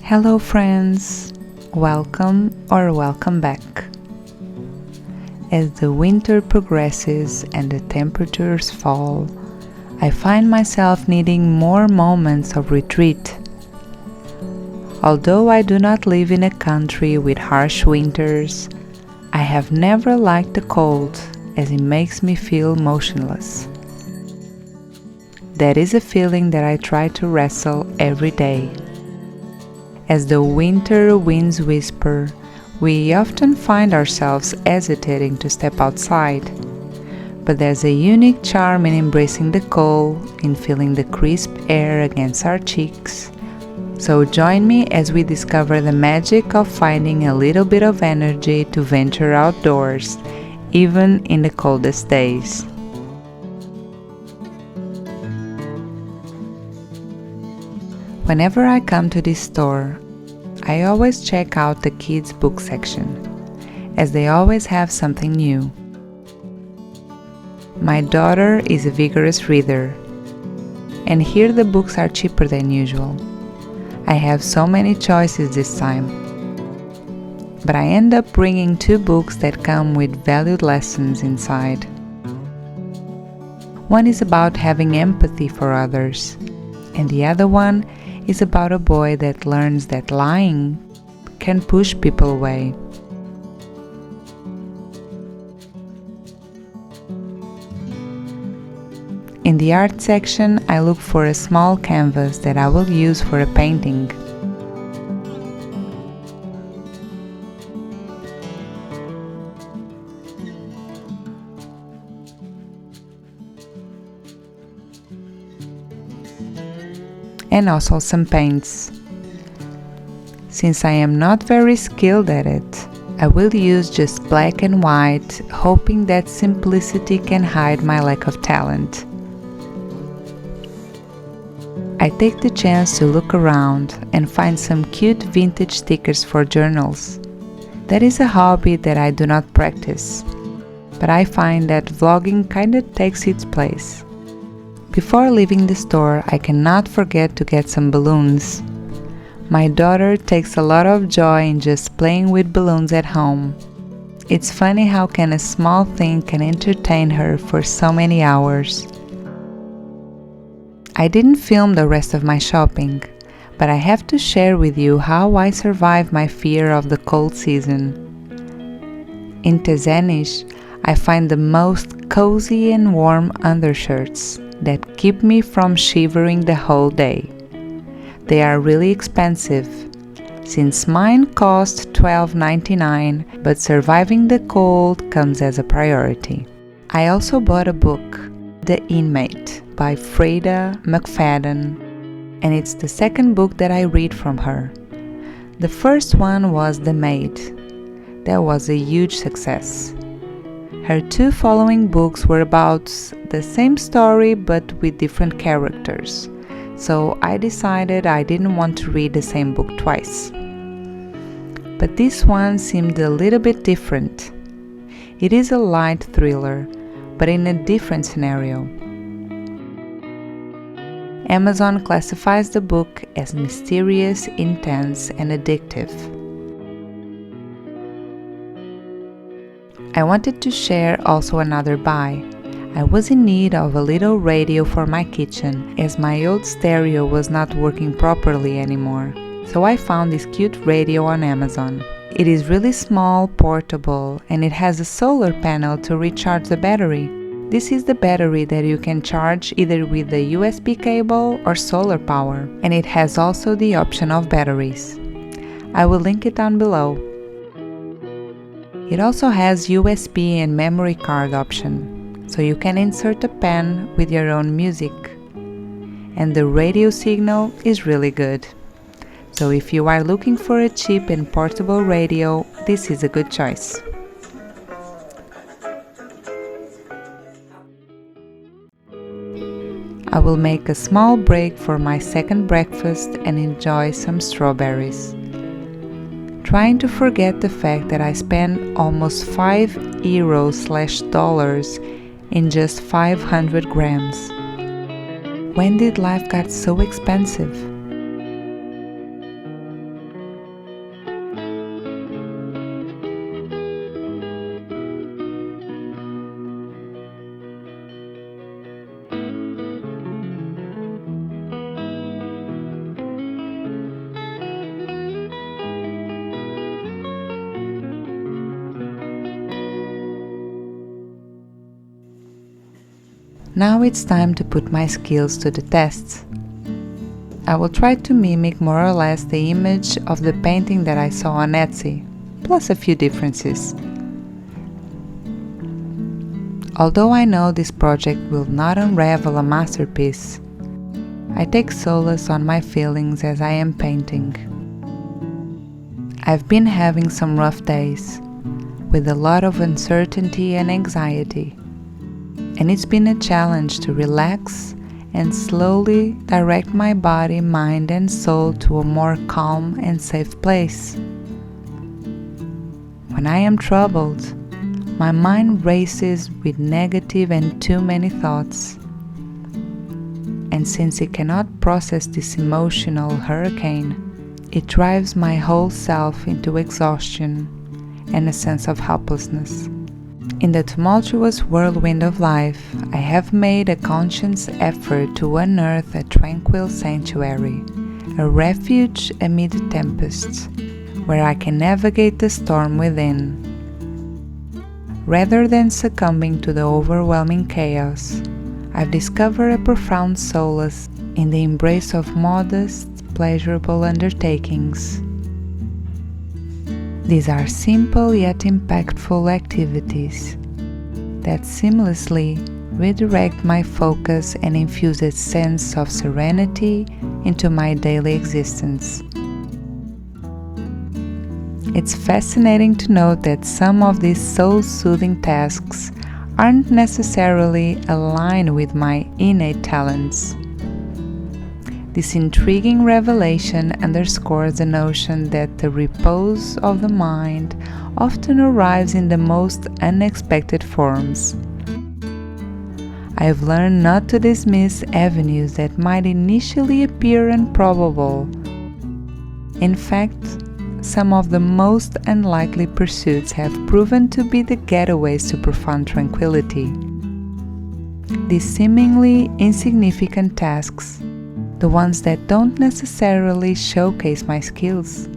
Hello friends, welcome or welcome back. As the winter progresses and the temperatures fall, I find myself needing more moments of retreat. Although I do not live in a country with harsh winters, I have never liked the cold as it makes me feel motionless. That is a feeling that I try to wrestle every day. As the winter winds whisper, we often find ourselves hesitating to step outside. But there's a unique charm in embracing the cold, in feeling the crisp air against our cheeks. So join me as we discover the magic of finding a little bit of energy to venture outdoors, even in the coldest days. Whenever I come to this store, I always check out the kids' book section, as they always have something new. My daughter is a vigorous reader, and here the books are cheaper than usual. I have so many choices this time, but I end up bringing 2 books that come with valued lessons inside. One is about having empathy for others, and the other one is about a boy that learns that lying can push people away. In the art section, I look for a small canvas that I will use for a painting. And also some paints. Since I am not very skilled at it, I will use just black and white, hoping that simplicity can hide my lack of talent. I take the chance to look around and find some cute vintage stickers for journals. That is a hobby that I do not practice, but I find that vlogging kinda takes its place. Before leaving the store, I cannot forget to get some balloons. My daughter takes a lot of joy in just playing with balloons at home. It's funny how a small thing can entertain her for so many hours. I didn't film the rest of my shopping, but I have to share with you how I survive my fear of the cold season. In Tezenis, I find the most cozy and warm undershirts that keep me from shivering the whole day. They are really expensive, since mine cost $12.99, but surviving the cold comes as a priority. I also bought a book, The Inmate, by Freda McFadden, and it's the second book that I read from her. The first one was The Maid. That was a huge success. Her 2 following books were about the same story but with different characters, so I decided I didn't want to read the same book twice. But this one seemed a little bit different. It is a light thriller, but in a different scenario. Amazon classifies the book as mysterious, intense, and addictive. I wanted to share also another buy. I was in need of a little radio for my kitchen, as my old stereo was not working properly anymore. So I found this cute radio on Amazon. It is really small, portable, and it has a solar panel to recharge the battery. This is the battery that you can charge either with a USB cable or solar power, and it has also the option of batteries. I will link it down below. It also has USB and memory card option, so you can insert a pen with your own music. And the radio signal is really good. So if you are looking for a cheap and portable radio, this is a good choice. I will make a small break for my second breakfast and enjoy some strawberries. Trying to forget the fact that I spent almost €5/dollars in just 500 grams. When did life get so expensive? Now it's time to put my skills to the test. I will try to mimic more or less the image of the painting that I saw on Etsy, plus a few differences. Although I know this project will not unravel a masterpiece, I take solace on my feelings as I am painting. I've been having some rough days, with a lot of uncertainty and anxiety, and it's been a challenge to relax and slowly direct my body, mind and soul to a more calm and safe place. When I am troubled, my mind races with negative and too many thoughts. And since it cannot process this emotional hurricane, it drives my whole self into exhaustion and a sense of helplessness. In the tumultuous whirlwind of life, I have made a conscious effort to unearth a tranquil sanctuary, a refuge amid tempests, where I can navigate the storm within. Rather than succumbing to the overwhelming chaos, I've discovered a profound solace in the embrace of modest, pleasurable undertakings. These are simple yet impactful activities that seamlessly redirect my focus and infuse a sense of serenity into my daily existence. It's fascinating to note that some of these soul-soothing tasks aren't necessarily aligned with my innate talents. This intriguing revelation underscores the notion that the repose of the mind often arrives in the most unexpected forms. I have learned not to dismiss avenues that might initially appear improbable. In fact, some of the most unlikely pursuits have proven to be the getaways to profound tranquility. These seemingly insignificant tasks, the ones that don't necessarily showcase my skills,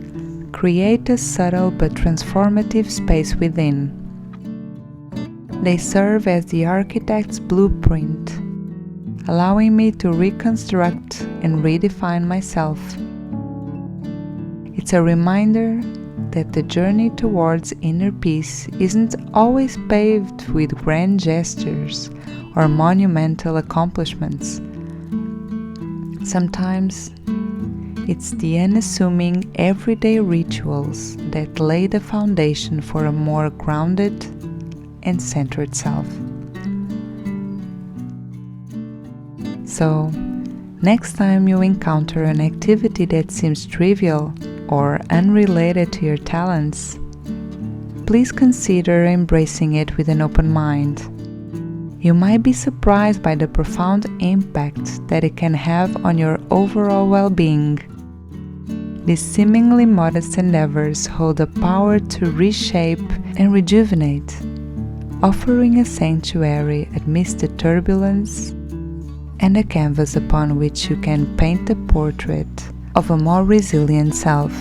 create a subtle but transformative space within. They serve as the architect's blueprint, allowing me to reconstruct and redefine myself. It's a reminder that the journey towards inner peace isn't always paved with grand gestures or monumental accomplishments. Sometimes it's the unassuming everyday rituals that lay the foundation for a more grounded and centered self. So, next time you encounter an activity that seems trivial or unrelated to your talents, please consider embracing it with an open mind. You might be surprised by the profound impact that it can have on your overall well-being. These seemingly modest endeavors hold the power to reshape and rejuvenate, offering a sanctuary amidst the turbulence and a canvas upon which you can paint a portrait of a more resilient self.